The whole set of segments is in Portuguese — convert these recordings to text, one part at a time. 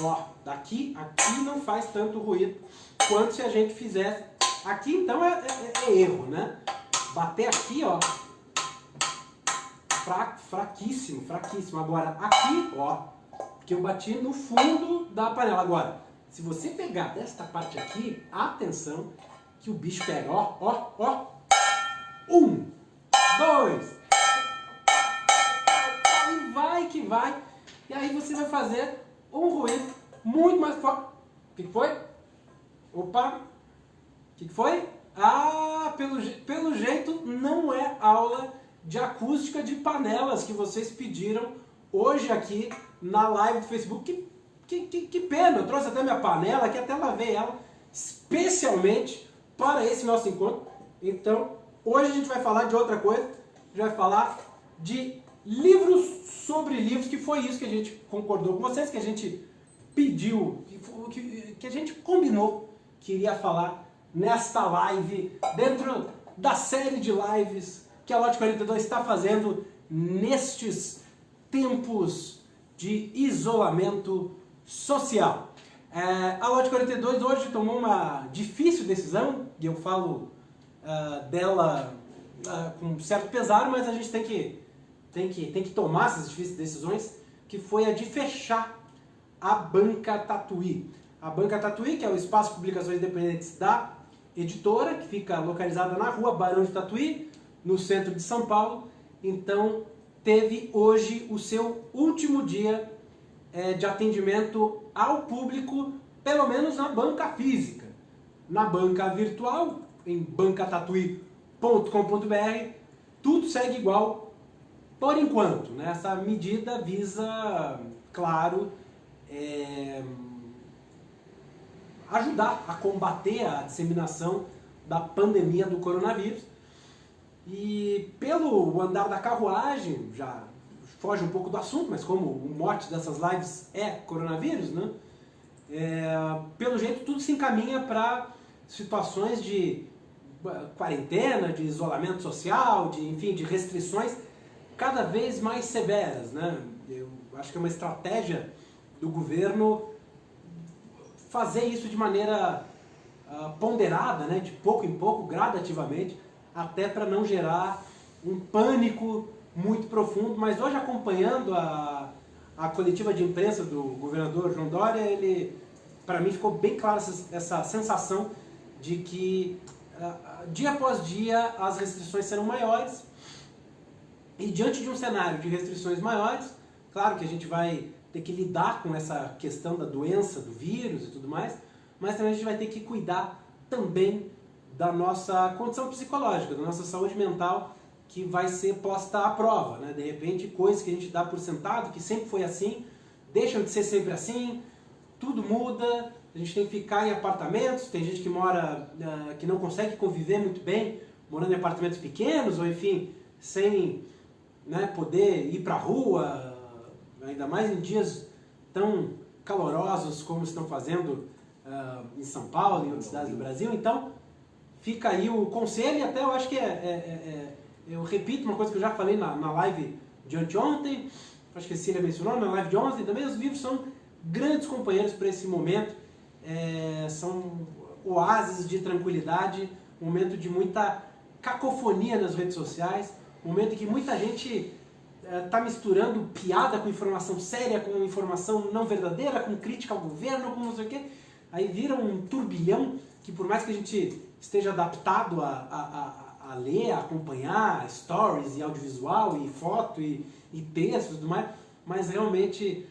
Ó, daqui, aqui não faz tanto ruído quanto se a gente fizesse. Aqui então é erro, né? Bater aqui, ó, fraquíssimo, fraquíssimo. Agora aqui, ó, que eu bati no fundo da panela. Agora, se você pegar desta parte aqui, atenção, que o bicho pega, ó, ó, ó. 1, 2, e vai que vai. E aí você vai fazer um ruído muito mais forte. O que foi? Opa! O que foi? Ah, pelo jeito não é aula de acústica de panelas que vocês pediram hoje aqui na live do Facebook. Que pena, eu trouxe até minha panela, que até lavei ela especialmente para esse nosso encontro. Então, hoje a gente vai falar de outra coisa, a gente vai falar de livros sobre livros, que foi isso que a gente concordou com vocês, que a gente pediu, que a gente combinou que iria falar nesta live, dentro da série de lives que a Lote 42 está fazendo nestes tempos de isolamento social. A Lote 42 hoje tomou uma difícil decisão, e eu falo dela com certo pesar, mas a gente tem que tomar essas difíceis decisões, que foi a de fechar a Banca Tatuí. A Banca Tatuí, que é o espaço de publicações independentes da editora, que fica localizada na rua Barão de Tatuí, no centro de São Paulo. Então, teve hoje o seu último dia de atendimento ao público, pelo menos na banca física. Na banca virtual, em bancatatuí.com.br, tudo segue igual por enquanto, né? Essa medida visa, claro, ajudar a combater a disseminação da pandemia do coronavírus. E pelo andar da carruagem, já foge um pouco do assunto, mas como o mote dessas lives é coronavírus, né? Pelo jeito tudo se encaminha para situações de quarentena, de isolamento social, de restrições cada vez mais severas, né? Eu acho que é uma estratégia do governo fazer isso de maneira ponderada, né? De pouco em pouco, gradativamente, até para não gerar um pânico muito profundo. Mas hoje, acompanhando a coletiva de imprensa do governador João Dória, para mim ficou bem clara essa sensação de que dia após dia as restrições serão maiores, e diante de um cenário de restrições maiores, claro que a gente vai ter que lidar com essa questão da doença, do vírus e tudo mais, mas também a gente vai ter que cuidar também da nossa condição psicológica, da nossa saúde mental, que vai ser posta à prova, né? De repente, coisas que a gente dá por sentado, que sempre foi assim, deixam de ser sempre assim, tudo muda, a gente tem que ficar em apartamentos, tem gente que mora, que não consegue conviver muito bem, morando em apartamentos pequenos, ou enfim, sem, né, poder ir para a rua, ainda mais em dias tão calorosos como estão fazendo em São Paulo e em outras cidades do Brasil. Então, fica aí o conselho, e até eu acho que eu repito uma coisa que eu já falei na live de anteontem, acho que a Cecília mencionou, na live de ontem também. Os livros são grandes companheiros para esse momento, são oásis de tranquilidade, um momento de muita cacofonia nas redes sociais, um momento em que muita gente está misturando piada com informação séria, com informação não verdadeira, com crítica ao governo, com não sei o quê. Aí vira um turbilhão que, por mais que a gente esteja adaptado a ler, a acompanhar stories e audiovisual e foto e texto e tudo mais, mas realmente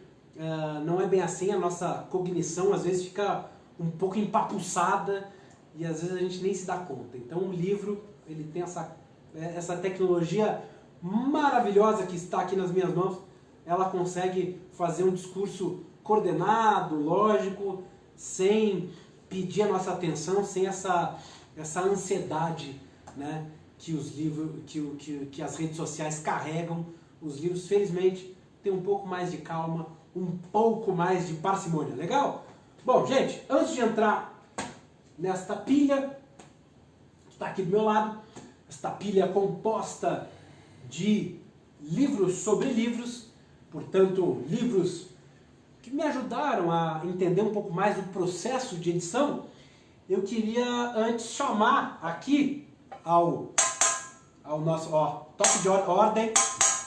não é bem assim. A nossa cognição às vezes fica um pouco empapuçada e às vezes a gente nem se dá conta. Então o livro, ele tem essa tecnologia maravilhosa que está aqui nas minhas mãos. Ela consegue fazer um discurso coordenado, lógico, sem pedir a nossa atenção, sem essa ansiedade, né, que os livros, que as redes sociais carregam. Os livros, felizmente, têm um pouco mais de calma, um pouco mais de parcimônia. Legal? Bom, gente, antes de entrar nesta pilha que está aqui do meu lado, esta pilha composta de livros sobre livros, portanto, livros que me ajudaram a entender um pouco mais o processo de edição, eu queria antes chamar aqui ao nosso, toque de ordem,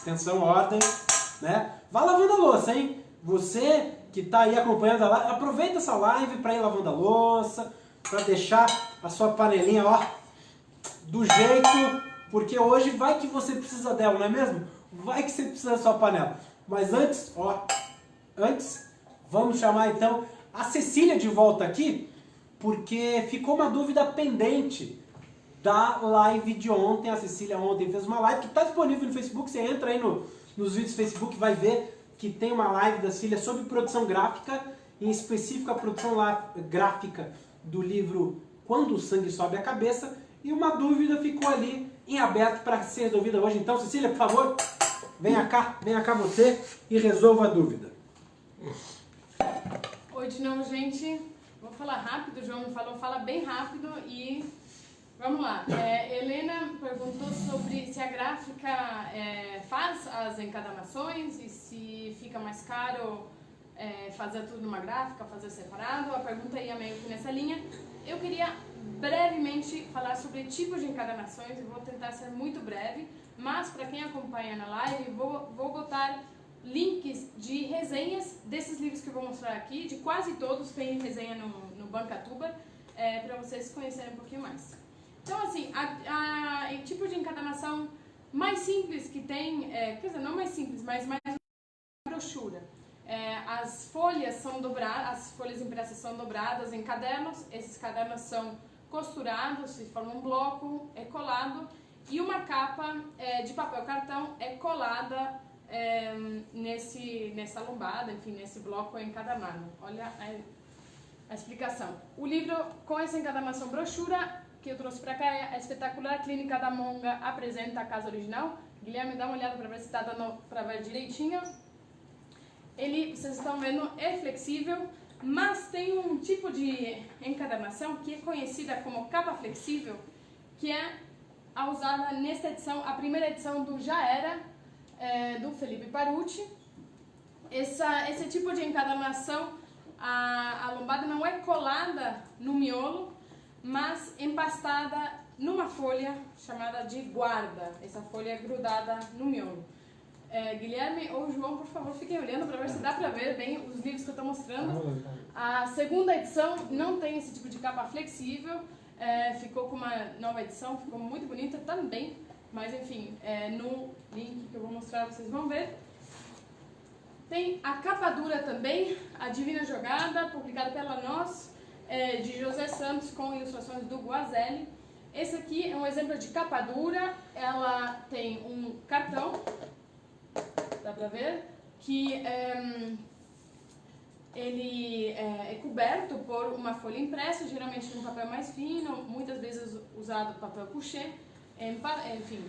atenção, ordem, né? Vá lavando a louça, hein? Você que está aí acompanhando a live, aproveita essa live para ir lavando a louça, para deixar a sua panelinha, do jeito, porque hoje vai que você precisa dela, não é mesmo? Vai que você precisa da sua panela. Mas antes, vamos chamar então a Cecília de volta aqui, porque ficou uma dúvida pendente da live de ontem. A Cecília ontem fez uma live que está disponível no Facebook. Você entra aí nos vídeos do Facebook, vai ver que tem uma live da Cecília sobre produção gráfica, em específico a produção gráfica do livro Quando o Sangue Sobe a Cabeça, e uma dúvida ficou ali em aberto para ser resolvida hoje. Então, Cecília, por favor, venha cá você e resolva a dúvida. Oi de novo, gente. Vou falar rápido, o João me falou, fala bem rápido e vamos lá. Helena perguntou sobre se a gráfica faz as encadanações e se fica mais caro fazer tudo numa gráfica, fazer separado. A pergunta ia meio que nessa linha. Eu queria brevemente falar sobre tipos de encadanações e vou tentar ser muito breve, mas para quem acompanha na live, vou botar links de resenhas desses livros que eu vou mostrar aqui, de quase todos tem resenha no Bancatuber, para vocês conhecerem um pouquinho mais. Então, assim, o tipo de encadanação mais simples que tem, quer dizer, não mais simples, mas mais brochura. As folhas são dobradas, as folhas impressas são dobradas em cadernos, esses cadernos são costurados, se forma um bloco, é colado, e uma capa de papel cartão é colada nessa lombada, enfim, nesse bloco encadernado. Olha a explicação. O livro com essa encadanação brochura que eu trouxe para cá é a espetacular Clínica da Monga apresenta a casa original. Guilherme, dá uma olhada para ver se está dando para ver direitinho. Ele, vocês estão vendo, é flexível, mas tem um tipo de encadernação que é conhecida como capa flexível, que é usada nesta edição, a primeira edição do Já Era, do Felipe Parucci. Esse tipo de encadernação, a lombada não é colada no miolo, mas empastada numa folha chamada de guarda. Essa folha é grudada no miolo. Guilherme ou João, por favor, fiquem olhando para ver se dá para ver bem os livros que eu estou mostrando. A segunda edição não tem esse tipo de capa flexível, ficou com uma nova edição, ficou muito bonita também, mas enfim, no link que eu vou mostrar vocês vão ver. Tem a capa dura também, A Divina Jogada, publicada pela Nós, de José Santos, com ilustrações do Guazelli. Esse aqui é um exemplo de capa dura, ela tem um cartão, dá pra ver, que ele é coberto por uma folha impressa, geralmente num papel mais fino, muitas vezes usado papel couché, enfim,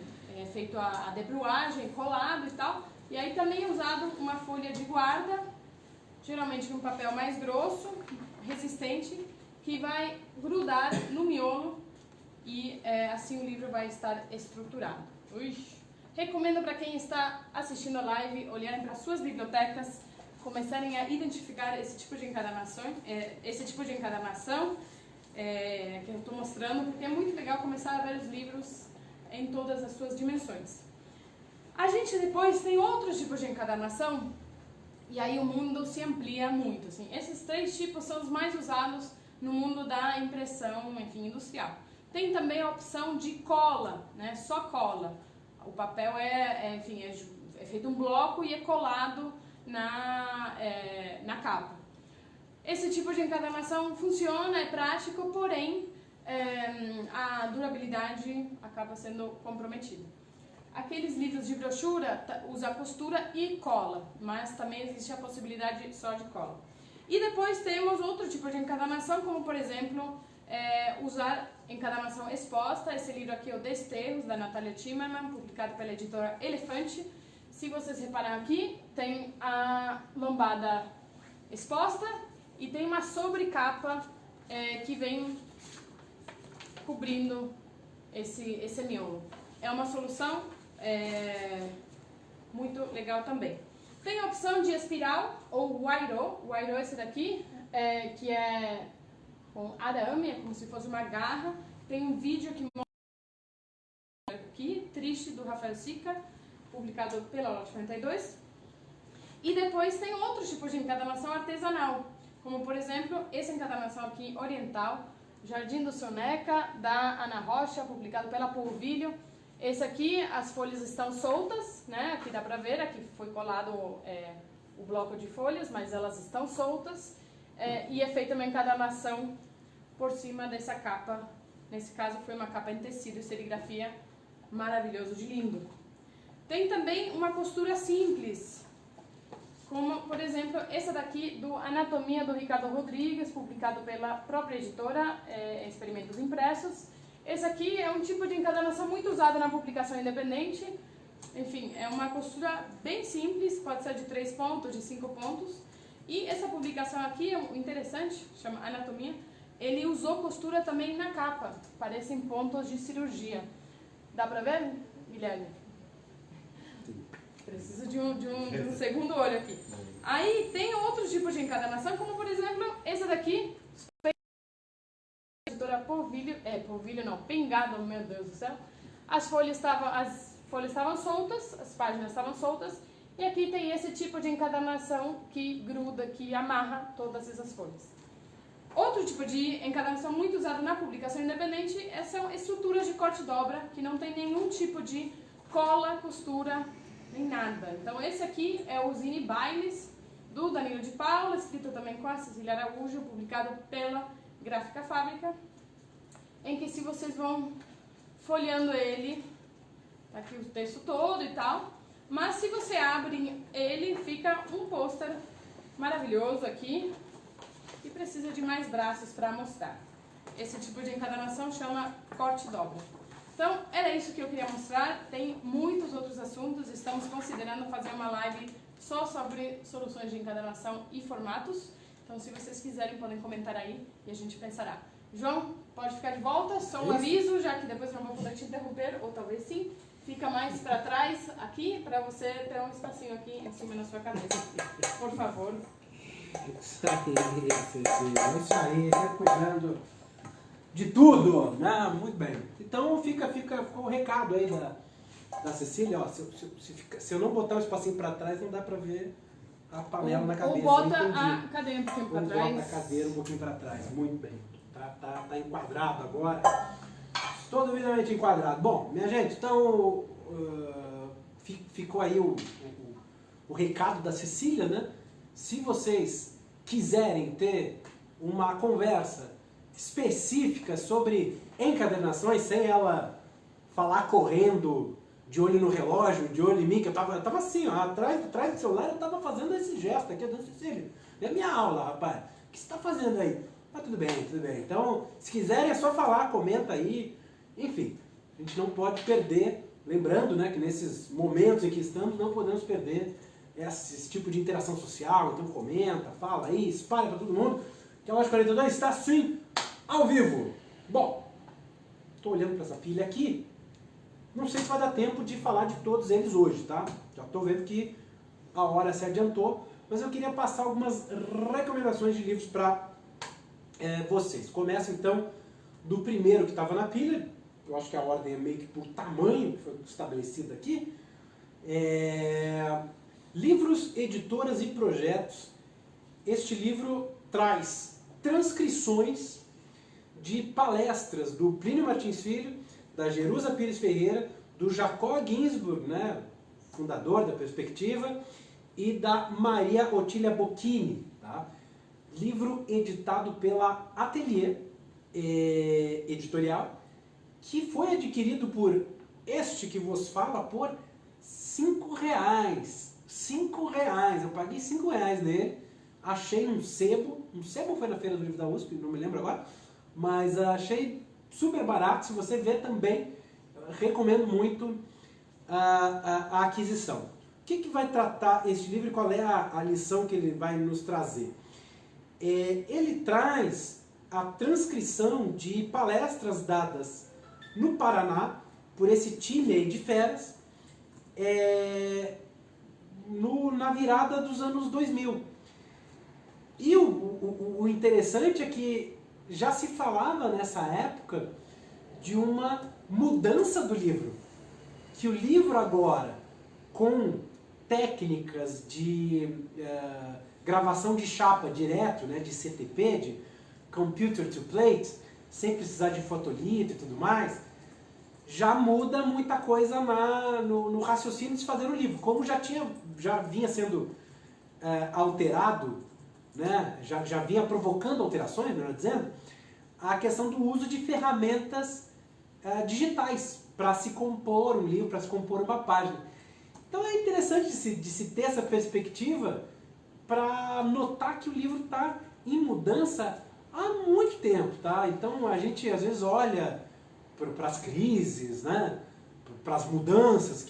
feito a debruagem, colado e tal. E aí também é usado uma folha de guarda, geralmente num papel mais grosso, resistente, que vai grudar no miolo e assim o livro vai estar estruturado. Recomendo para quem está assistindo a live olharem para suas bibliotecas, começarem a identificar esse tipo de encadernação, que eu estou mostrando, porque é muito legal começar a ver os livros em todas as suas dimensões. A gente depois tem outros tipos de encadernação, e aí o mundo se amplia muito. Assim. Esses 3 tipos são os mais usados no mundo da impressão, enfim, industrial. Tem também a opção de cola, né? Só cola. O papel enfim, é feito um bloco e é colado na capa. Esse tipo de encadernação funciona, é prático, porém a durabilidade acaba sendo comprometida. Aqueles livros de brochura usa costura e cola, mas também existe a possibilidade só de cola. E depois temos outro tipo de encadernação, como por exemplo, usar encadernação exposta. Esse livro aqui é o Desterros, da Natália Timmerman, publicado pela editora Elefante. Se vocês reparam aqui, tem a lombada exposta e tem uma sobrecapa que vem cobrindo esse miolo. É uma solução muito legal também. Tem a opção de espiral ou wairo. O wairo é esse daqui, que é com arame, é como se fosse uma garra. Tem um vídeo que mostra aqui, Triste, do Rafael Sica, publicado pela Lote 42. E depois tem outros tipos de encadamação artesanal, como por exemplo, essa encadamação aqui oriental, Jardim do Soneca, da Ana Rocha, publicado pela Polvilho. Esse aqui, as folhas estão soltas, né? Aqui dá pra ver, aqui foi colado o bloco de folhas, mas elas estão soltas. E é feita uma encadamação por cima dessa capa. Nesse caso foi uma capa em tecido e serigrafia, maravilhoso de lindo. Tem também uma costura simples, como, por exemplo, essa daqui do Anatomia do Ricardo Rodrigues, publicado pela própria editora Experimentos Impressos. Esse aqui é um tipo de encadamação muito usado na publicação independente. Enfim, é uma costura bem simples, pode ser de 3 pontos, de 5 pontos. E essa publicação aqui é interessante, chama Anatomia. Ele usou costura também na capa, parecem pontos de cirurgia. Dá pra ver, Guilherme? Preciso de um segundo olho aqui. Aí tem outros tipos de encadamação, como por exemplo, essa daqui, editora Polvilho, Pingado, meu Deus do céu. As folhas estavam soltas, as páginas estavam soltas, e aqui tem esse tipo de encadamação que gruda, que amarra todas essas folhas. Outro tipo de encadamação muito usado na publicação independente são estruturas de corte e dobra, que não tem nenhum tipo de cola, costura, nem nada. Então esse aqui é o Zine Bailes, do Danilo de Paula, escrito também com a Cecília Araújo, publicado pela Gráfica Fábrica, em que se vocês vão folheando ele, tá aqui o texto todo e tal, mas se você abre ele, fica um pôster maravilhoso aqui, e precisa de mais braços para mostrar. Esse tipo de encadamação chama corte e dobra. Então, era isso que eu queria mostrar. Tem muitos outros assuntos. Estamos considerando fazer uma live só sobre soluções de encadamação e formatos. Então, se vocês quiserem, podem comentar aí e a gente pensará. João, pode ficar de volta. Só um aviso, já que depois não vou poder te interromper, ou talvez sim. Fica mais para trás aqui, para você ter um espacinho aqui em cima na sua cabeça. Por favor. Isso aí, cuidando de tudo, né? Muito bem. Então ficou o recado aí da Cecília, ó, se eu não botar o espacinho para trás, não dá para ver a panela na cabeça. Ou bota a cadeira um pouquinho para trás. Bota a cadeira um pouquinho para trás, muito bem. Tá enquadrado agora, todo devidamente enquadrado. Bom, minha gente, então ficou aí o recado da Cecília, né? Se vocês quiserem ter uma conversa específica sobre encadernações, sem ela falar correndo, de olho no relógio, de olho em mim, que eu tava assim, ó, atrás do celular, eu tava fazendo esse gesto aqui, dando Cecília, é minha aula, rapaz, o que você tá fazendo aí? Ah, tudo bem. Então, se quiserem é só falar, comenta aí, enfim, a gente não pode perder, lembrando, né, que nesses momentos em que estamos, não podemos perder esse tipo de interação social. Então comenta, fala aí, espalha para todo mundo, que a Loja 42 está sim ao vivo. Bom, estou olhando para essa pilha aqui, não sei se vai dar tempo de falar de todos eles hoje, tá? Já estou vendo que a hora se adiantou, mas eu queria passar algumas recomendações de livros para vocês. Começa então do primeiro que estava na pilha, eu acho que a ordem é meio que por tamanho, que foi estabelecida aqui. Livros, editoras e projetos. Este livro traz transcrições de palestras do Plínio Martins Filho, da Jerusa Pires Ferreira, do Jacob Ginsburg, né, fundador da Perspectiva, e da Maria Otília Bocchini. Tá? Livro editado pela Atelier Editorial, que foi adquirido por este que vos fala por R$ 5. R$ 5. Eu paguei R$ 5 nele. Achei um sebo foi na Feira do Livro da USP, não me lembro agora, mas achei super barato. Se você ver também, recomendo muito a aquisição. O que vai tratar este livro e qual é a lição que ele vai nos trazer? Ele traz a transcrição de palestras dadas no Paraná por esse time aí de feras, na virada dos anos 2000. E o interessante é que já se falava nessa época de uma mudança do livro. Que o livro agora, com técnicas de gravação de chapa direto, né, de CTP, de Computer to Plate, sem precisar de fotolito e tudo mais, já muda muita coisa no raciocínio de se fazer o livro. Como já vinha sendo alterado, né, já vinha provocando alterações, melhor dizendo, a questão do uso de ferramentas digitais para se compor um livro, para se compor uma página. Então é interessante de se ter essa perspectiva para notar que o livro está em mudança há muito tempo, tá? Então a gente às vezes olha para as crises, né? Para as mudanças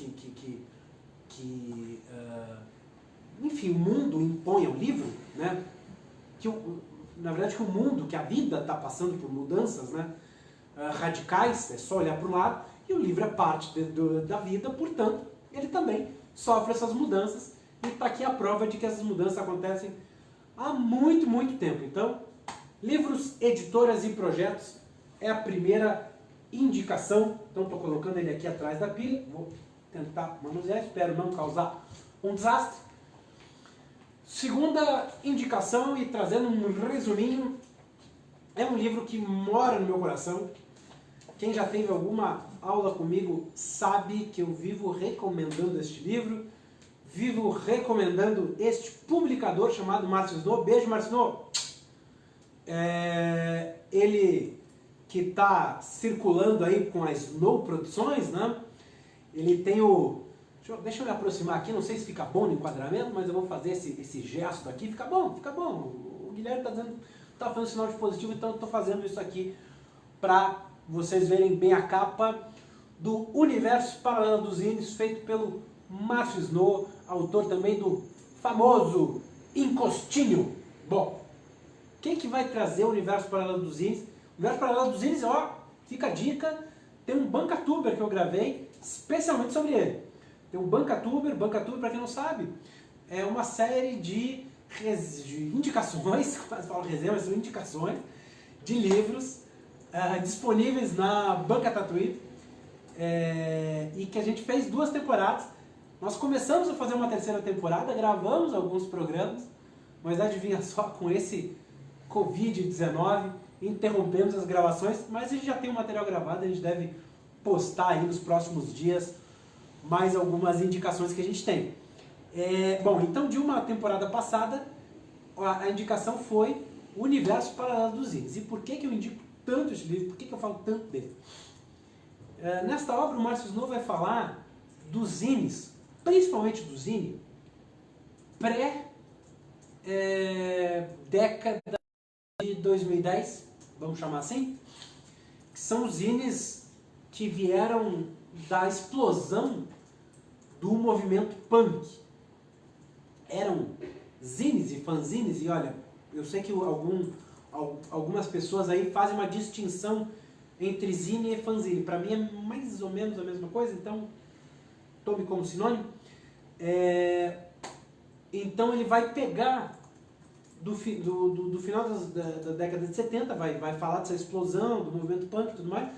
enfim, o mundo impõe ao livro, né? Na verdade que o mundo, que a vida está passando por mudanças, né? Radicais, é só olhar para um lado, e o livro é parte da vida, portanto, ele também sofre essas mudanças, e está aqui a prova de que essas mudanças acontecem há muito, muito tempo. Então, livros, editoras e projetos é a primeira indicação. Então, estou colocando ele aqui atrás da pilha, vou tentar manusear, espero não causar um desastre. Segunda indicação, e trazendo um resuminho, é um livro que mora no meu coração. Quem já teve alguma aula comigo sabe que eu vivo recomendando este livro, vivo recomendando este publicador chamado Márcio Snow. Beijo, Márcio Snow! Ele que está circulando aí com a Snow Produções, né? Ele tem o... Deixa eu me aproximar aqui, não sei se fica bom no enquadramento, mas eu vou fazer esse gesto aqui. Fica bom, fica bom. O Guilherme está dizendo, está fazendo sinal de positivo, então eu estou fazendo isso aqui para vocês verem bem a capa do Universo Paralelo dos Zines, feito pelo Márcio Snow, autor também do famoso Encostinho. Bom, quem que vai trazer o Universo Paralelo dos Zines? O Universo Paralelo dos Zines, ó, fica a dica, tem um Bancatuber que eu gravei especialmente sobre ele. Tem um Bancatuber, para quem não sabe, é uma série de indicações, quase falo resenha, mas são indicações de livros disponíveis na Banca Tatuí, e que a gente fez 2 temporadas. Nós começamos a fazer uma 3ª temporada, gravamos alguns programas, mas adivinha só, com esse Covid-19, interrompemos as gravações, mas a gente já tem o material gravado, a gente deve postar aí nos próximos dias mais algumas indicações que a gente tem. Bom, então de uma temporada passada, a indicação foi o Universo Paralelo dos Zines. E por que eu indico tanto esse livro? Por que eu falo tanto dele? Nesta obra, o Márcio Snow vai falar dos zines, principalmente do zine pré-década de 2010, vamos chamar assim, que são os zines que vieram da explosão do movimento punk. Eram zines e fanzines, e olha, eu sei que algumas pessoas aí fazem uma distinção entre zine e fanzine. Para mim é mais ou menos a mesma coisa, então tome como sinônimo. Então ele vai pegar do final da década de 70, vai falar dessa explosão do movimento punk e tudo mais,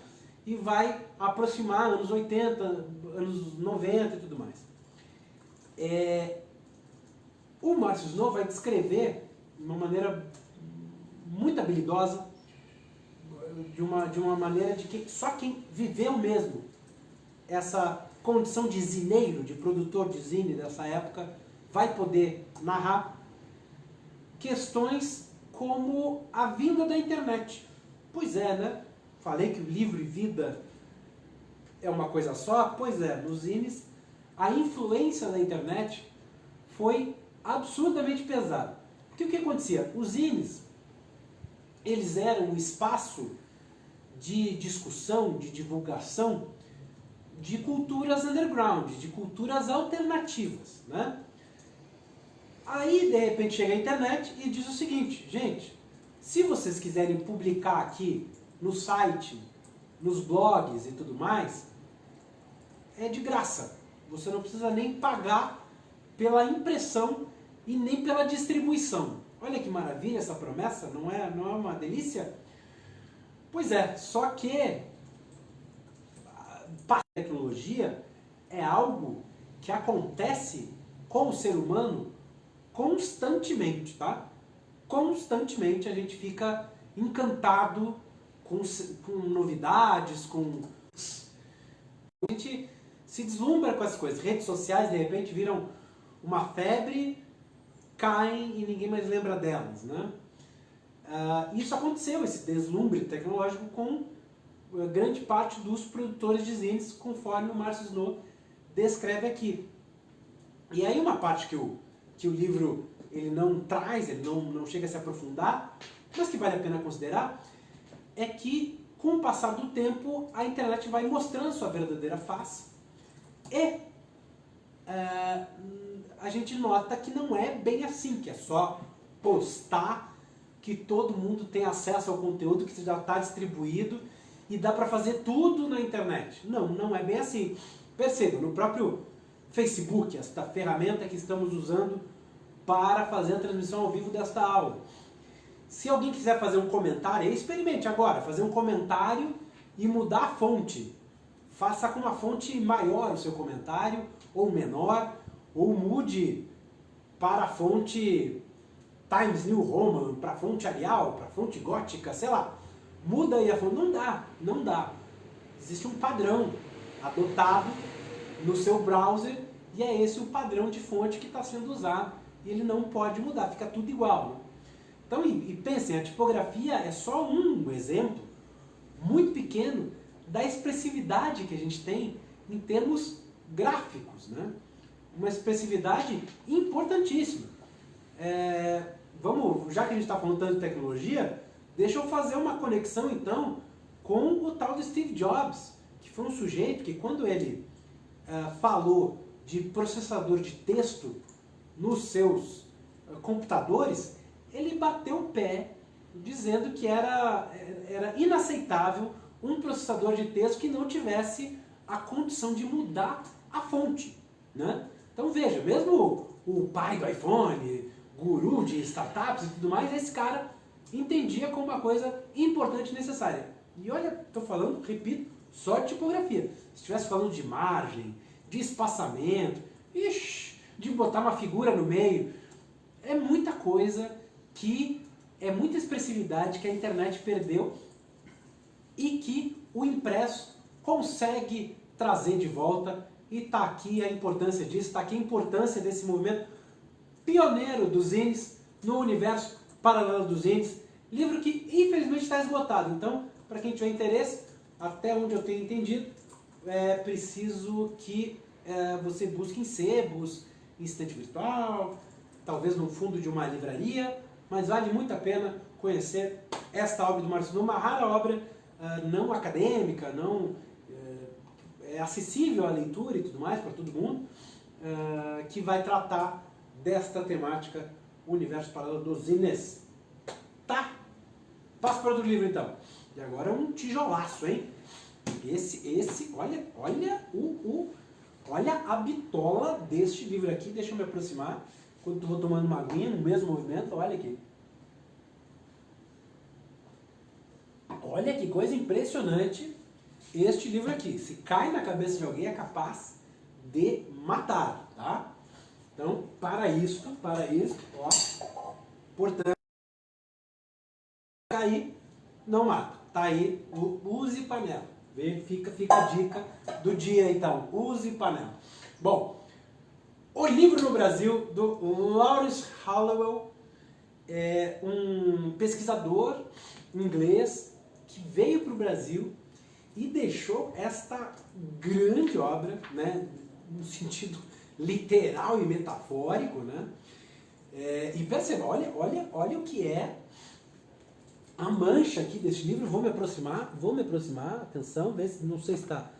e vai aproximar anos 80, anos 90 e tudo mais. O Márcio Snow vai descrever de uma maneira muito habilidosa, de uma maneira de que só quem viveu mesmo essa condição de zineiro, de produtor de zine dessa época, vai poder narrar questões como a vinda da internet. Pois é, né? Falei que o livro e vida é uma coisa só? Pois é, nos zines a influência da internet foi absurdamente pesada. Porque o que acontecia? Os zines, eles eram um espaço de discussão, de divulgação de culturas underground, de culturas alternativas, né? Aí, de repente, chega a internet e diz o seguinte: gente, se vocês quiserem publicar aqui no site, nos blogs e tudo mais, é de graça. Você não precisa nem pagar pela impressão e nem pela distribuição. Olha que maravilha essa promessa, não é uma delícia? Pois é, só que a tecnologia é algo que acontece com o ser humano constantemente, tá? Constantemente a gente fica encantado com novidades, a gente se deslumbra com as coisas. Redes sociais, de repente, viram uma febre, caem e ninguém mais lembra delas, né? Isso aconteceu, esse deslumbre tecnológico, com grande parte dos produtores de zines, conforme o Márcio Snow descreve aqui. E aí uma parte que o livro ele não traz, ele não chega a se aprofundar, mas que vale a pena considerar, é que com o passar do tempo a internet vai mostrando sua verdadeira face e a gente nota que não é bem assim, que é só postar, que todo mundo tem acesso ao conteúdo que já está distribuído e dá para fazer tudo na internet. Não é bem assim. Perceba, no próprio Facebook, esta ferramenta que estamos usando para fazer a transmissão ao vivo desta aula. Se alguém quiser fazer um comentário, experimente agora, fazer um comentário e mudar a fonte. Faça com uma fonte maior o seu comentário, ou menor, ou mude para a fonte Times New Roman, para a fonte Arial, para a fonte gótica, sei lá. Muda aí a fonte. Não dá. Existe um padrão adotado no seu browser e é esse o padrão de fonte que está sendo usado e ele não pode mudar, fica tudo igual, né? Então, e pensem, a tipografia é só um exemplo muito pequeno da expressividade que a gente tem em termos gráficos, né? Uma expressividade importantíssima. Já que a gente está falando tanto de tecnologia, deixa eu fazer uma conexão então com o tal de Steve Jobs, que foi um sujeito que quando ele falou de processador de texto nos seus computadores, ele bateu o pé dizendo que era inaceitável um processador de texto que não tivesse a condição de mudar a fonte, né? Então veja, mesmo o pai do iPhone, guru de startups e tudo mais, esse cara entendia como uma coisa importante e necessária. E olha, estou falando, repito, só de tipografia. Se estivesse falando de margem, de espaçamento, de botar uma figura no meio, é muita coisa é muita expressividade que a internet perdeu e que o impresso consegue trazer de volta. E está aqui a importância disso, está aqui a importância desse movimento pioneiro dos zines no universo paralelo dos zines. Livro que infelizmente está esgotado. Então, para quem tiver interesse, até onde eu tenho entendido, é preciso que você busque em sebos, em estante virtual, talvez no fundo de uma livraria, mas vale muito a pena conhecer esta obra do Márcio Snow, uma rara obra não acadêmica, é acessível à leitura e tudo mais para todo mundo, que vai tratar desta temática, o universo paralelo dos zines. Tá? Passo para outro livro então. E agora um tijolaço, hein? Olha a bitola deste livro aqui. Deixa eu me aproximar. Quando eu vou tomando uma aguinha no mesmo movimento, olha aqui. Olha que coisa impressionante este livro aqui. Se cai na cabeça de alguém, é capaz de matar, tá? Então, para isso, ó, portanto, cair, não mata. Tá aí o use panela. Fica a dica do dia, então. Use panela. Bom, o livro no Brasil, do Lawrence Hallowell, é um pesquisador inglês que veio para o Brasil e deixou esta grande obra, né, no sentido literal e metafórico, né? E perceba, olha o que é a mancha aqui deste livro. Vou me aproximar, atenção, não sei se está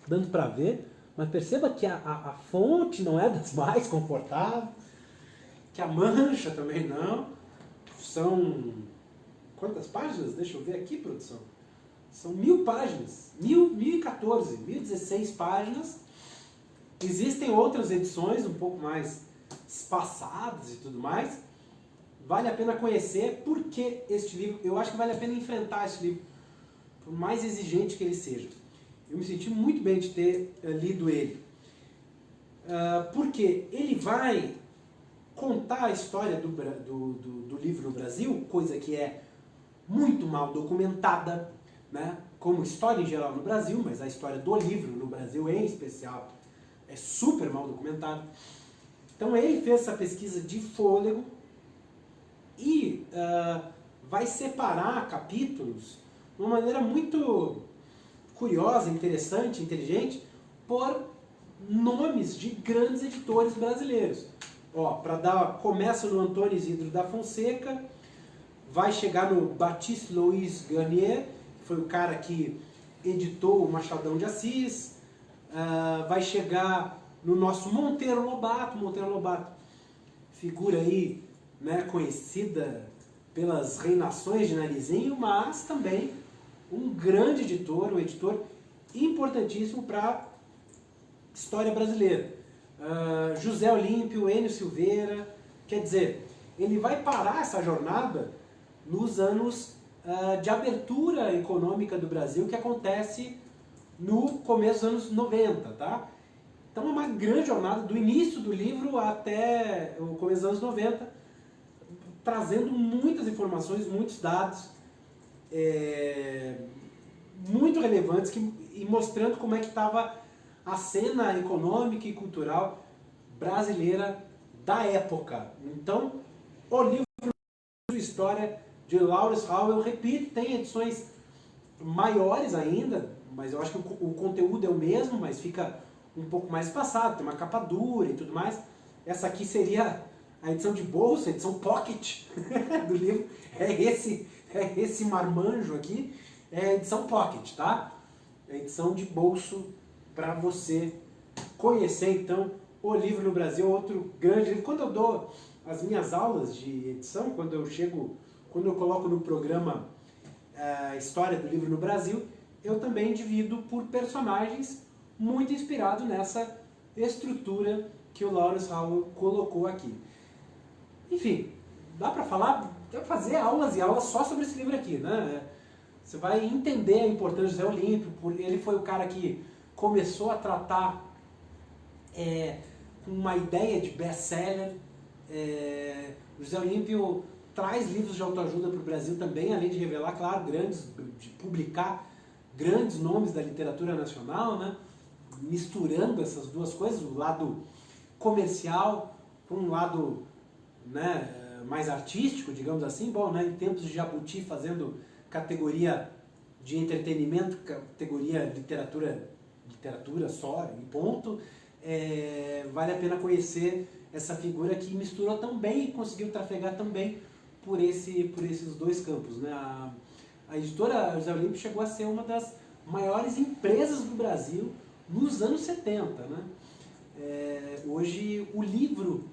dando para ver, mas perceba que a fonte não é das mais confortáveis, que a mancha também não. São quantas páginas? Deixa eu ver aqui, produção. São 1000 páginas, 1014, 1016 páginas. Existem outras edições um pouco mais passadas e tudo mais. Vale a pena conhecer, porque este livro, eu acho que vale a pena enfrentar este livro, por mais exigente que ele seja. Eu me senti muito bem de ter lido ele. Porque ele vai contar a história do livro no Brasil, coisa que é muito mal documentada, né? Como história em geral no Brasil, mas a história do livro no Brasil em especial é super mal documentada. Então ele fez essa pesquisa de fôlego e vai separar capítulos de uma maneira muito curiosa, interessante, inteligente, por nomes de grandes editores brasileiros. Começa no Antônio Isidro da Fonseca, vai chegar no Baptiste Louis Garnier, que foi o cara que editou o Machadão de Assis, vai chegar no nosso Monteiro Lobato, figura aí, né, conhecida pelas reinações de Narizinho, mas também um grande editor, um editor importantíssimo para a história brasileira. José Olímpio, Enio Silveira, quer dizer, ele vai parar essa jornada nos anos de abertura econômica do Brasil, que acontece no começo dos anos 90, tá? Então é uma grande jornada do início do livro até o começo dos anos 90, trazendo muitas informações, muitos dados muito relevantes e mostrando como é que estava a cena econômica e cultural brasileira da época. Então, o livro História de Lawrence Howell, eu repito, tem edições maiores ainda, mas eu acho que o conteúdo é o mesmo, mas fica um pouco mais espaçado, tem uma capa dura e tudo mais. Essa aqui seria a edição de bolsa, a edição pocket do livro, é esse marmanjo aqui, é a edição pocket, tá? É a edição de bolso para você conhecer, então, o livro no Brasil, outro grande livro. Quando eu dou as minhas aulas de edição, quando eu coloco no programa a história do livro no Brasil, eu também divido por personagens, muito inspirado nessa estrutura que o Lawrence Howell colocou aqui. Enfim, dá para fazer aulas e aulas só sobre esse livro aqui, né? Você vai entender a importância do José Olímpio, ele foi o cara que começou a tratar com uma ideia de best-seller. O José Olímpio traz livros de autoajuda para o Brasil também, além de revelar, claro, de publicar grandes nomes da literatura nacional, né? Misturando essas duas coisas, o lado comercial com um lado, né, mais artístico, digamos assim. Bom, né, em tempos de Jabuti fazendo categoria de entretenimento, categoria literatura só e ponto, vale a pena conhecer essa figura que misturou tão bem e conseguiu trafegar tão bem por esses dois campos, né? A editora José Olímpio chegou a ser uma das maiores empresas do Brasil nos anos 70, né? Hoje o livro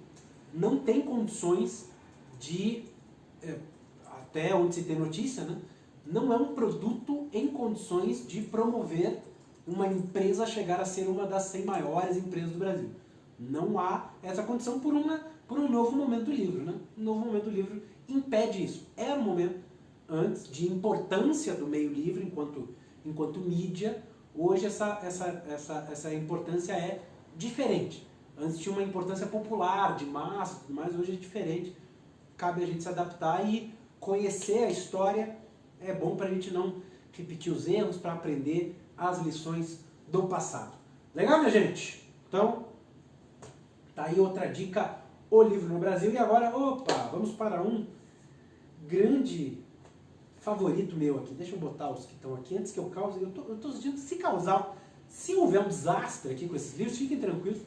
não tem condições de, até onde se tem notícia, né? Não é um produto em condições de promover uma empresa a chegar a ser uma das 100 maiores empresas do Brasil. Não há essa condição por um novo momento do livro, né? Um novo momento do livro impede isso. Era um momento antes de importância do meio livre enquanto mídia. Hoje essa importância é diferente. Antes tinha uma importância popular, de massa, mas hoje é diferente. Cabe a gente se adaptar e conhecer a história. É bom para a gente não repetir os erros, para aprender as lições do passado. Legal, minha gente? Então, tá aí outra dica, o livro no Brasil. E agora, vamos para um grande favorito meu aqui. Deixa eu botar os que estão aqui antes que eu cause. Eu tô sentindo, se houver um desastre aqui com esses livros, fiquem tranquilos.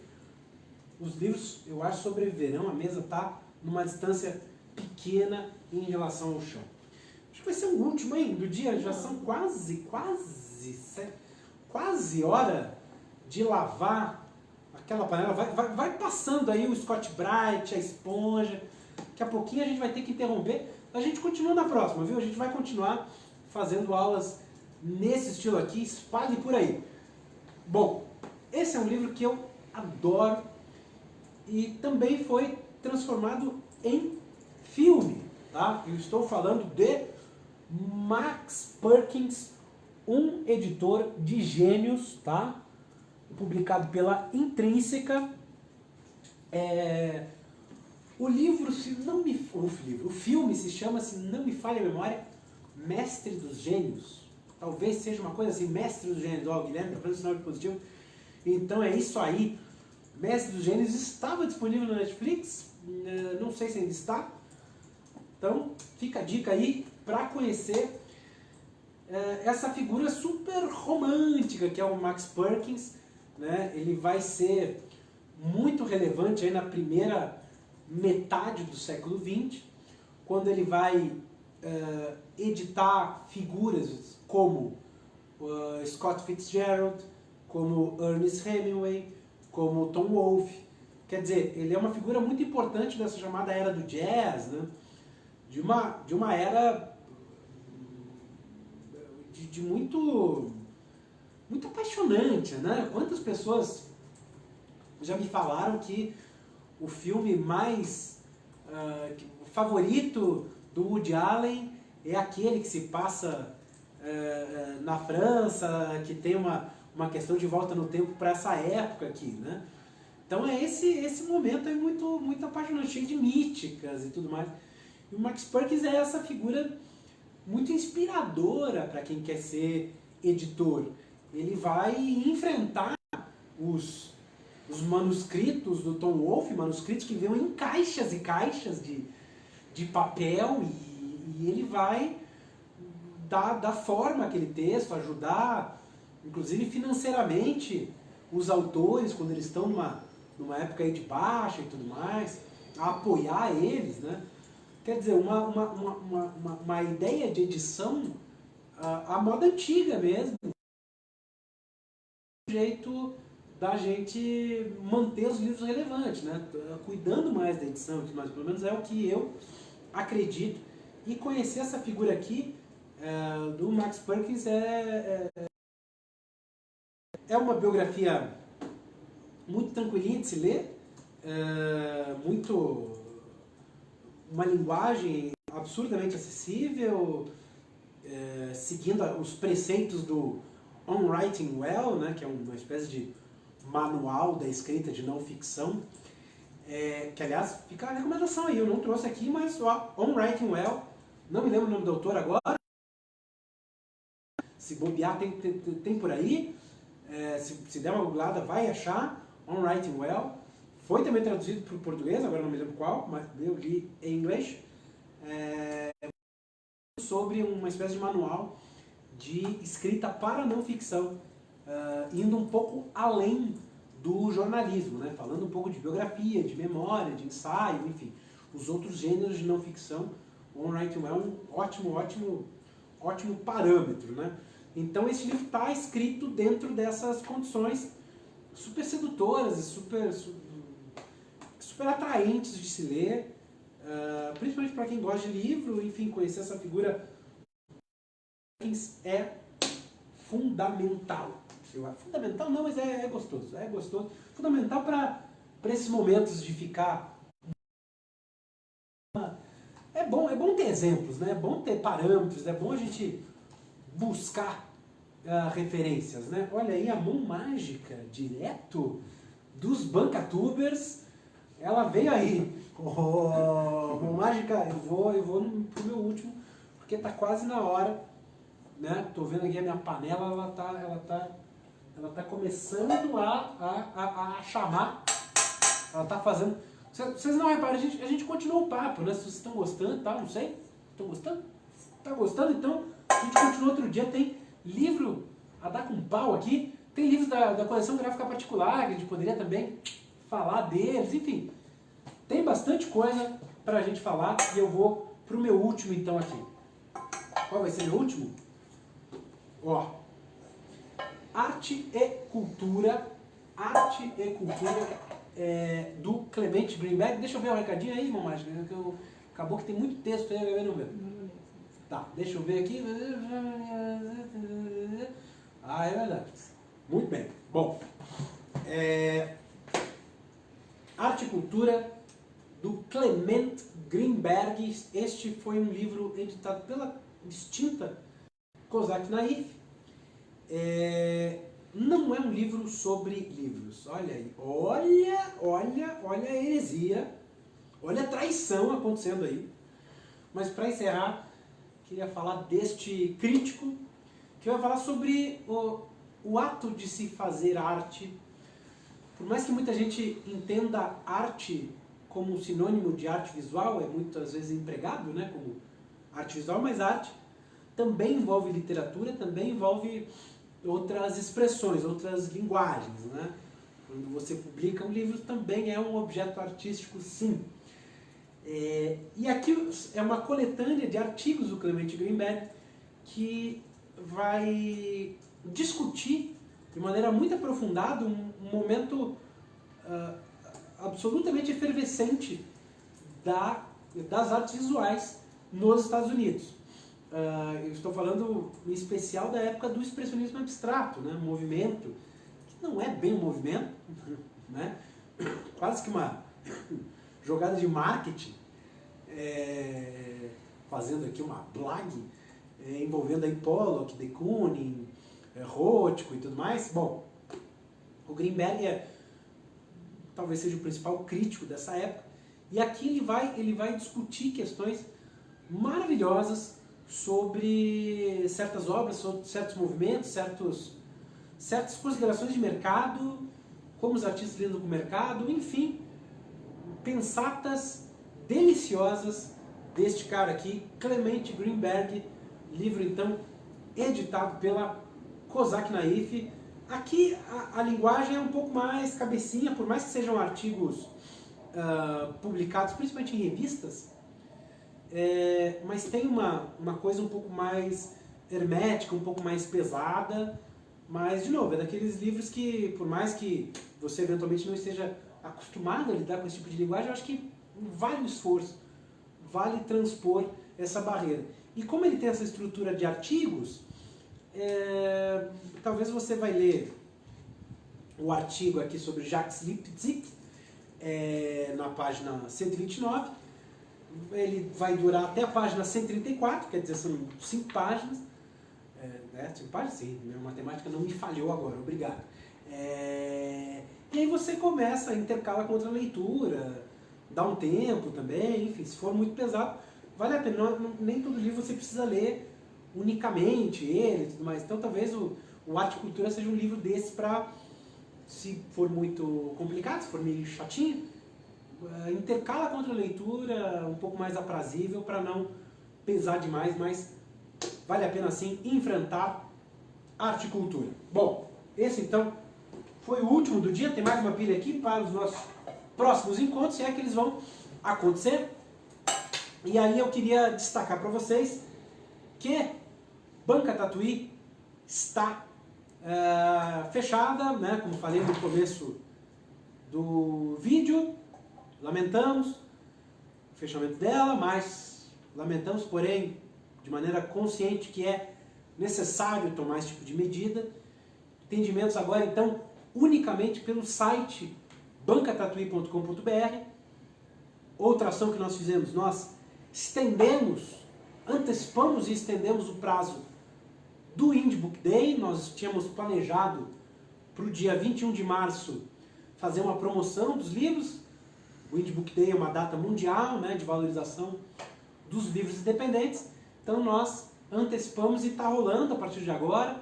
Os livros, eu acho, sobreviverão. A mesa está numa distância pequena em relação ao chão. Acho que vai ser o último, hein, do dia. Já são quase hora de lavar aquela panela. Vai passando aí o Scott Bright, a esponja. Daqui a pouquinho a gente vai ter que interromper. A gente continua na próxima, viu? A gente vai continuar fazendo aulas nesse estilo aqui. Espalhe por aí. Bom, esse é um livro que eu adoro e também foi transformado em filme. Tá? Eu estou falando de Max Perkins, um editor de gênios, tá? Publicado pela Intrínseca. O livro, se não me o filme se chama, se não me falha a memória, Mestre dos Gênios. Talvez seja uma coisa assim, Mestre dos Gênios. Ó, o Guilherme está fazendo sinal de positivo. Então é isso aí. Mestre dos Gênios estava disponível na Netflix. Não sei se ainda está. Então fica a dica aí para conhecer essa figura super romântica que é o Max Perkins. Né? Ele vai ser muito relevante aí na primeira metade do século XX, quando ele vai editar figuras como Scott Fitzgerald, como Ernest Hemingway, como Tom Wolfe. Quer dizer, ele é uma figura muito importante dessa chamada era do jazz, né? de uma era de muito apaixonante. Né? Quantas pessoas já me falaram que o filme mais favorito do Woody Allen é aquele que se passa na França, que tem uma questão de volta no tempo para essa época aqui, né? Então esse momento é muito apaixonante, cheio de míticas e tudo mais. E o Max Perkins é essa figura muito inspiradora para quem quer ser editor. Ele vai enfrentar os manuscritos do Tom Wolfe, manuscritos que vêm em caixas e caixas de papel, e ele vai dar forma àquele texto, ajudar, inclusive financeiramente, os autores, quando eles estão numa época aí de baixa e tudo mais, a apoiar eles, né? Quer dizer, uma ideia de edição à moda antiga mesmo, um jeito da gente manter os livros relevantes, né? Cuidando mais da edição e tudo mais, pelo menos é o que eu acredito. E conhecer essa figura aqui do Max Perkins é uma biografia muito tranquilinha de se ler, uma linguagem absurdamente acessível, seguindo os preceitos do On Writing Well, né, que é uma espécie de manual da escrita de não ficção, que aliás fica a recomendação aí, eu não trouxe aqui, mas On Writing Well, não me lembro o nome do autor agora, se bobear tem por aí, se der uma googlada vai achar, On Writing Well. Foi também traduzido para o português, agora não me lembro qual, mas eu li em inglês, sobre uma espécie de manual de escrita para não ficção, indo um pouco além do jornalismo, né? Falando um pouco de biografia, de memória, de ensaio, enfim, os outros gêneros de não ficção. O On Writing Well é um ótimo parâmetro, né? Então esse livro está escrito dentro dessas condições super sedutoras e super atraentes de se ler, principalmente para quem gosta de livro. Enfim, conhecer essa figura é fundamental. Fundamental não, mas é gostoso. É gostoso. Fundamental para esses momentos de ficar... É bom ter exemplos, né? É bom ter parâmetros, é bom a gente buscar referências, né? Olha aí a mão mágica, direto dos bancatubers. Ela veio aí. Mão mágica, eu vou pro meu último, porque tá quase na hora, né? Tô vendo aqui a minha panela, ela tá começando a chamar. Ela tá fazendo... Vocês não reparam, a gente continua o papo, né? Se vocês estão gostando, tá? Não sei. Estão gostando? Tá gostando? Então, a gente continua outro dia. Tem livro a dar com pau aqui. Tem livros da coleção gráfica particular, que a gente poderia também falar deles. Enfim, tem bastante coisa pra gente falar. E eu vou pro meu último, então, aqui. Qual vai ser meu último? Ó, Arte e Cultura. Arte e Cultura do Clement Greenberg. Deixa eu ver o recadinho aí, irmão Mágico. Acabou que tem muito texto aí, eu não ver. Tá, deixa eu ver aqui. É verdade. Muito bem. Bom, Arte e Cultura, do Clement Greenberg. Este foi um livro editado pela extinta Cosac Naif. Não é um livro sobre livros. Olha aí, olha a heresia, olha a traição acontecendo aí. Mas para encerrar, queria falar deste crítico, que vai falar sobre o ato de se fazer arte. Por mais que muita gente entenda arte como um sinônimo de arte visual, é muitas vezes empregado, né, como arte visual, mas arte também envolve literatura, também envolve outras expressões, outras linguagens, né? Quando você publica um livro, também é um objeto artístico, sim. E aqui é uma coletânea de artigos do Clement Greenberg que vai discutir de maneira muito aprofundada um momento absolutamente efervescente das artes visuais nos Estados Unidos. Eu estou falando em especial da época do expressionismo abstrato, né? Um movimento que não é bem um movimento, né? Quase que uma jogada de marketing, fazendo aqui uma blague, envolvendo aí Pollock, de Kooning, Rothko e tudo mais. Bom, o Greenberg talvez seja o principal crítico dessa época, e aqui ele vai discutir questões maravilhosas sobre certas obras, sobre certos movimentos, certas considerações de mercado, como os artistas lidam com o mercado, enfim, pensatas deliciosas deste cara aqui, Clement Greenberg, livro então editado pela Cosac Naif. Aqui a linguagem é um pouco mais cabecinha, por mais que sejam artigos publicados principalmente em revistas, mas tem uma coisa um pouco mais hermética, um pouco mais pesada, mas, de novo, é daqueles livros que, por mais que você eventualmente não esteja acostumado a lidar com esse tipo de linguagem, eu acho que vale o esforço, vale transpor essa barreira. E como ele tem essa estrutura de artigos, talvez você vai ler o artigo aqui sobre Jacques Lipzig, na página 129, ele vai durar até a página 134, quer dizer, são 5 páginas. 5 páginas? Sim, minha matemática não me falhou agora, obrigado. E aí você começa a intercalar com outra leitura, dá um tempo também, enfim, se for muito pesado, vale a pena. Nem todo livro você precisa ler unicamente ele e tudo mais. Então talvez o Arte e Cultura seja um livro desse para, se for muito complicado, se for meio chatinho, intercala com outra leitura um pouco mais aprazível para não pesar demais, mas vale a pena sim enfrentar arte e cultura. Bom, esse então foi o último do dia, tem mais uma pilha aqui para os nossos próximos encontros, se é que eles vão acontecer. E aí eu queria destacar para vocês que Banca Tatuí está fechada, né, como falei no começo do vídeo. Lamentamos o fechamento dela, mas lamentamos, porém, de maneira consciente que é necessário tomar esse tipo de medida. Atendimentos agora, então, unicamente pelo site bancatatuí.com.br. Outra ação que nós fizemos, nós antecipamos e estendemos o prazo do Indie Book Day. Nós tínhamos planejado para o dia 21 de março fazer uma promoção dos livros. O Indie Book Day é uma data mundial, né, de valorização dos livros independentes. Então nós antecipamos e está rolando a partir de agora.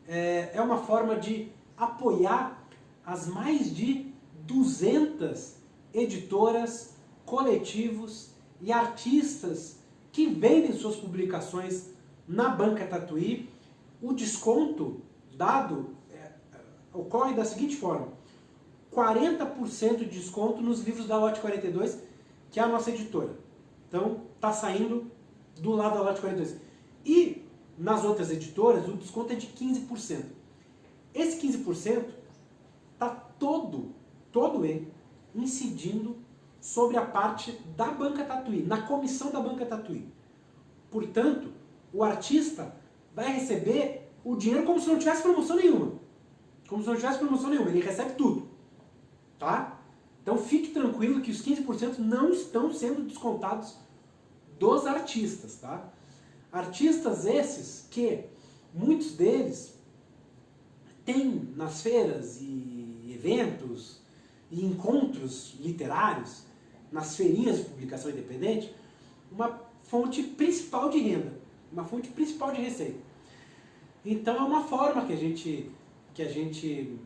É uma forma de apoiar as mais de 200 editoras, coletivos e artistas que vendem suas publicações na Banca Tatuí. O desconto dado ocorre da seguinte forma: 40% de desconto nos livros da Lote 42, que é a nossa editora. Então, está saindo do lado da Lote 42. E nas outras editoras, o desconto é de 15%. Esse 15% está todo ele incidindo sobre a parte da Banca Tatuí, na comissão da Banca Tatuí. Portanto, o artista vai receber o dinheiro como se não tivesse promoção nenhuma. Como se não tivesse promoção nenhuma, ele recebe tudo. Tá? Então fique tranquilo que os 15% não estão sendo descontados dos artistas, tá? Artistas esses que, muitos deles, têm nas feiras e eventos e encontros literários, nas feirinhas de publicação independente, uma fonte principal de renda, uma fonte principal de receita. Então é uma forma que a gente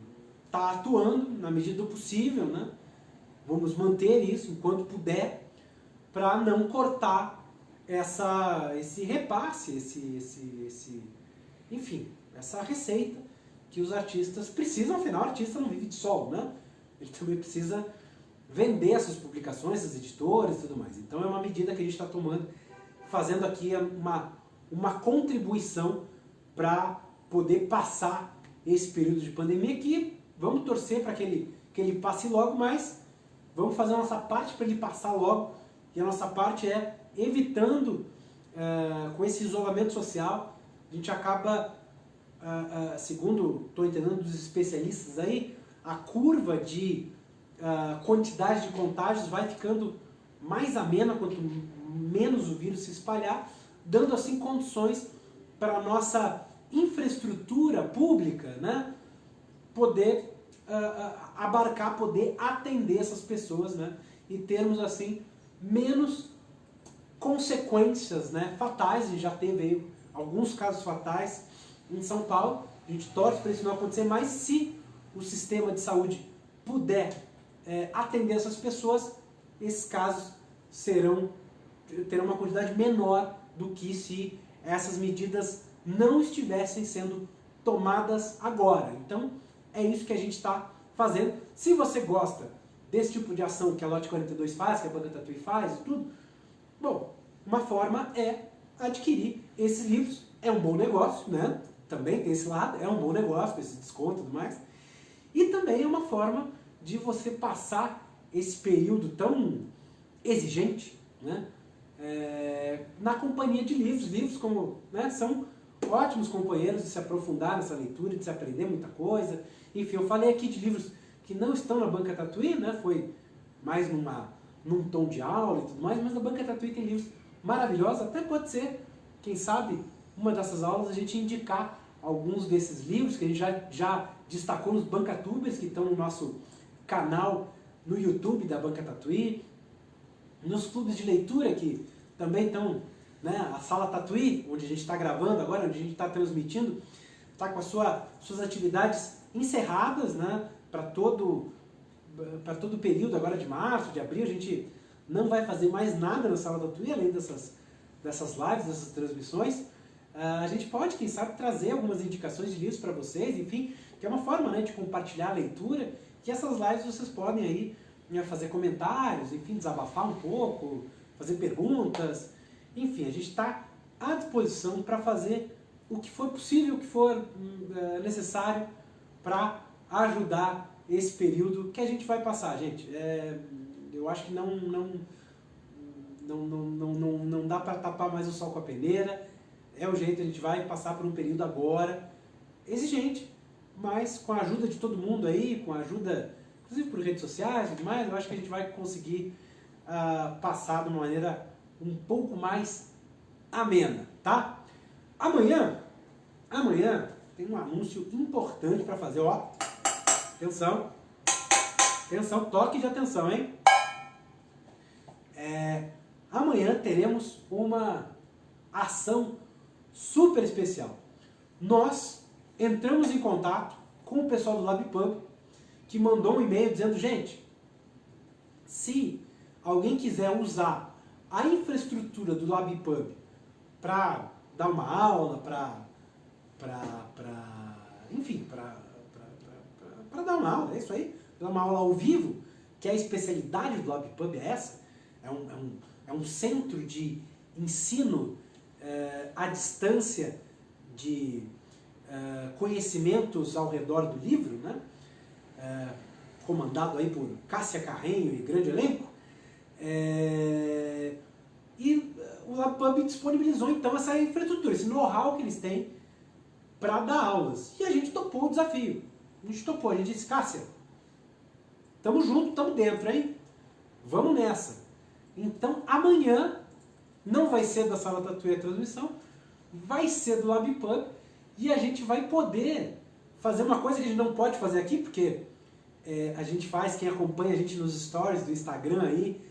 está atuando na medida do possível, né? Vamos manter isso enquanto puder, para não cortar esse repasse, enfim, essa receita que os artistas precisam. Afinal, o artista não vive de sol, né? Ele também precisa vender essas publicações, essas editoras e tudo mais. Então é uma medida que a gente está tomando, fazendo aqui uma contribuição para poder passar esse período de pandemia, que vamos torcer para que ele passe logo, mas vamos fazer a nossa parte para ele passar logo, e a nossa parte é evitando, com esse isolamento social, a gente acaba, segundo estou entendendo dos especialistas aí, a curva de quantidade de contágios vai ficando mais amena quanto menos o vírus se espalhar, dando assim condições para a nossa infraestrutura pública, né, poder abarcar, poder atender essas pessoas, né, e termos assim menos consequências, né, fatais. A gente já teve aí alguns casos fatais em São Paulo, a gente torce para isso não acontecer, mas se o sistema de saúde puder atender essas pessoas, esses casos terão uma quantidade menor do que se essas medidas não estivessem sendo tomadas agora. Então, é isso que a gente está fazendo. Se você gosta desse tipo de ação que a Lote 42 faz, que a Banca Tatuí faz e tudo, bom, uma forma é adquirir esses livros. É um bom negócio, né? Também tem esse lado, é um bom negócio, com esse desconto e tudo mais. E também é uma forma de você passar esse período tão exigente, né, na companhia de livros. Livros como, né, são ótimos companheiros de se aprofundar nessa leitura, de se aprender muita coisa. Enfim, eu falei aqui de livros que não estão na Banca Tatuí, né, foi mais num tom de aula e tudo mais, mas na Banca Tatuí tem livros maravilhosos. Até pode ser, quem sabe, uma dessas aulas a gente indicar alguns desses livros que a gente já destacou nos Bancatubers, que estão no nosso canal no YouTube da Banca Tatuí, nos clubes de leitura que também estão, né, a Sala Tatuí, onde a gente está gravando agora, onde a gente está transmitindo, está com as suas atividades encerradas, né, para todo o período agora de março, de abril. A gente não vai fazer mais nada na Sala Tatuí, além dessas lives, dessas transmissões. A gente pode, quem sabe, trazer algumas indicações de livros para vocês, enfim, que é uma forma, né, de compartilhar a leitura, que essas lives vocês podem aí, né, fazer comentários, enfim, desabafar um pouco, fazer perguntas, enfim, a gente está à disposição para fazer o que for possível, o que for necessário para ajudar esse período que a gente vai passar, gente. Eu acho que não dá para tapar mais o sol com a peneira. É o jeito, a gente vai passar por um período agora exigente, mas com a ajuda de todo mundo aí, com a ajuda, inclusive por redes sociais e tudo mais, eu acho que a gente vai conseguir passar de uma maneira um pouco mais amena, tá? Amanhã tem um anúncio importante para fazer, ó. Atenção, atenção, toque de atenção, hein? Amanhã teremos uma ação super especial. Nós entramos em contato com o pessoal do LabPub, que mandou um e-mail dizendo, gente, se alguém quiser usar a infraestrutura do LabPub para dar uma aula, enfim, para dar uma aula, é isso aí, dar uma aula ao vivo, que é a especialidade do LabPub, é essa, é um centro de ensino à distância de conhecimentos ao redor do livro, né? Comandado aí por Cássia Carrenho e grande elenco. E o LabPub disponibilizou então essa infraestrutura, esse know-how que eles têm para dar aulas. E a gente topou o desafio. A gente disse, Cássia, Tamo junto, tamo dentro, hein? Vamos nessa. Então, amanhã não vai ser da Sala Tatuí a transmissão, vai ser do LabPub e a gente vai poder fazer uma coisa que a gente não pode fazer aqui, porque a gente faz, quem acompanha a gente nos stories do Instagram aí,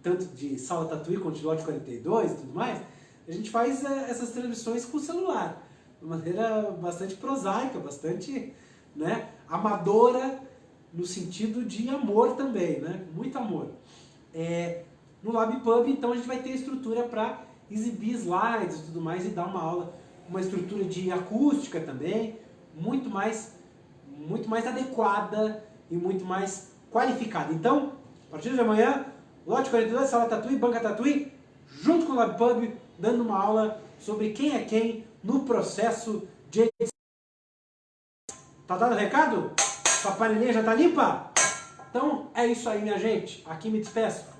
tanto de Sala Tatuí quanto de Lote 42 e tudo mais, a gente faz essas transmissões com o celular, de maneira bastante prosaica, bastante, né, amadora, no sentido de amor também, né, muito amor. No LabPub, então, a gente vai ter estrutura para exibir slides e tudo mais e dar uma aula, uma estrutura de acústica também, muito mais adequada e muito mais qualificada. Então, a partir de amanhã, Lote 42, Sala Tatuí, Banca Tatuí, junto com o LabPub, dando uma aula sobre quem é quem no processo de edição. Tá dado o recado? Sua panelhinha já tá limpa? Então, é isso aí, minha gente. Aqui me despeço.